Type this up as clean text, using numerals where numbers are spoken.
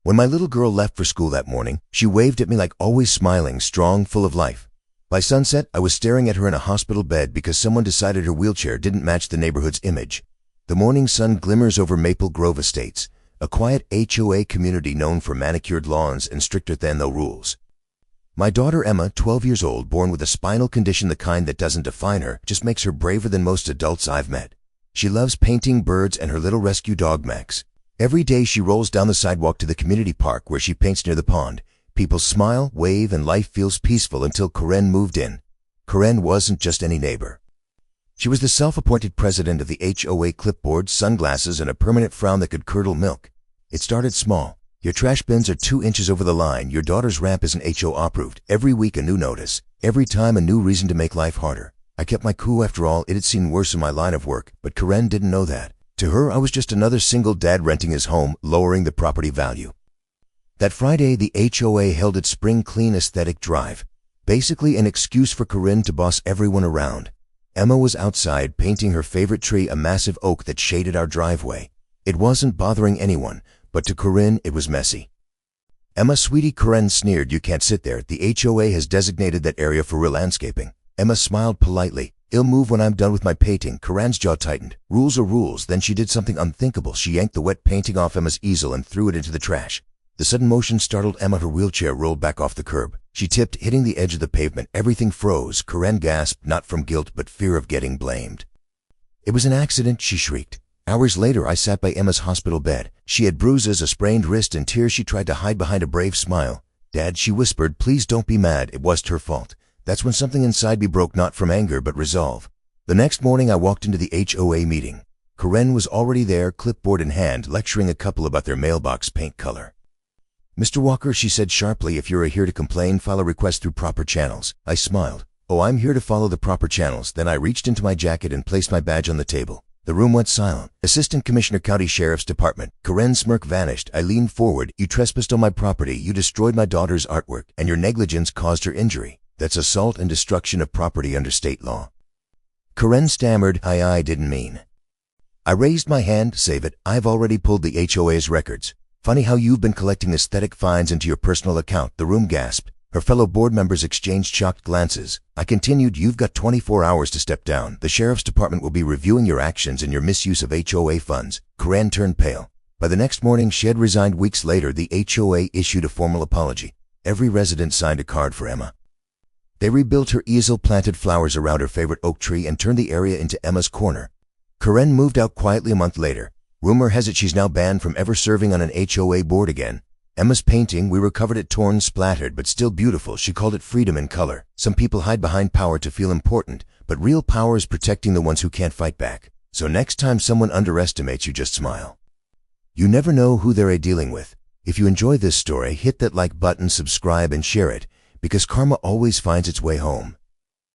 When my little girl left for school that morning, she waved at me like always, smiling, strong, full of life. By sunset, I was staring at her in a hospital bed because someone decided her wheelchair didn't match the neighborhood's image. The morning sun glimmers over Maple Grove Estates, a quiet HOA community known for manicured lawns and stricter-than-thou rules. My daughter Emma, 12 years old, born with a spinal condition, the kind that doesn't define her, just makes her braver than most adults I've met. She loves painting birds and her little rescue dog Max. Every day she rolls down the sidewalk to the community park where she paints near the pond. People smile, wave, and life feels peaceful until Karen moved in. Karen wasn't just any neighbor. She was the self-appointed president of the HOA, clipboard, sunglasses, and a permanent frown that could curdle milk. It started small. Your trash bins are 2 inches over the line. Your daughter's ramp isn't HOA approved. Every week a new notice. Every time a new reason to make life harder. I kept my cool. After all, it had seen worse in my line of work, but Karen didn't know that. To her, I was just another single dad renting his home, lowering the property value. That Friday, the HOA held its spring clean aesthetic drive, basically an excuse for Karen to boss everyone around. Emma was outside painting her favorite tree, a massive oak that shaded our driveway. It wasn't bothering anyone, but to Karen, it was messy. "Emma, sweetie," Karen sneered, "you can't sit there. The HOA has designated that area for real landscaping." Emma smiled politely. "I'll move when I'm done with my painting." Karen's jaw tightened. Rules are rules. Then she did something unthinkable. She yanked the wet painting off Emma's easel and threw it into the trash. The sudden motion startled Emma. Her wheelchair rolled back off the curb. She tipped, hitting the edge of the pavement. Everything froze. Karen gasped, not from guilt but fear of getting blamed. "It was an accident," she shrieked. Hours later, I sat by Emma's hospital bed. She had bruises, a sprained wrist, and tears she tried to hide behind a brave smile. "Dad," she whispered, "please don't be mad. It wasn't her fault." That's when something inside me broke, not from anger but resolve. The next morning I walked into the HOA meeting. Karen was already there, clipboard in hand, lecturing a couple about their mailbox paint color. "Mr. Walker," she said sharply, "if you're here to complain, file a request through proper channels." I smiled. "Oh, I'm here to follow the proper channels." Then I reached into my jacket and placed my badge on the table. The room went silent. "Assistant Commissioner, County Sheriff's Department." Karen's smirk vanished. I leaned forward. "You trespassed on my property. You destroyed my daughter's artwork, and your negligence caused her injury. That's assault and destruction of property under state law." Karen stammered, I didn't mean." I raised my hand. "Save it. I've already pulled the HOA's records." "Funny how you've been collecting aesthetic fines into your personal account." The room gasped. Her fellow board members exchanged shocked glances. I continued, "You've got 24 hours to step down. The Sheriff's Department will be reviewing your actions and your misuse of HOA funds." Karen turned pale. By the next morning, she had resigned. Weeks later, the HOA issued a formal apology. Every resident signed a card for Emma. They rebuilt her easel, planted flowers around her favorite oak tree, and turned the area into Emma's corner. Karen moved out quietly a month later. Rumor has it she's now banned from ever serving on an HOA board again. Emma's painting, we recovered it, torn, splattered, but still beautiful. She called it freedom in color. Some people hide behind power to feel important, but real power is protecting the ones who can't fight back. So next time someone underestimates you, just smile. You never know who they're dealing with. If you enjoy this story, hit that like button, subscribe, and share it, because karma always finds its way home.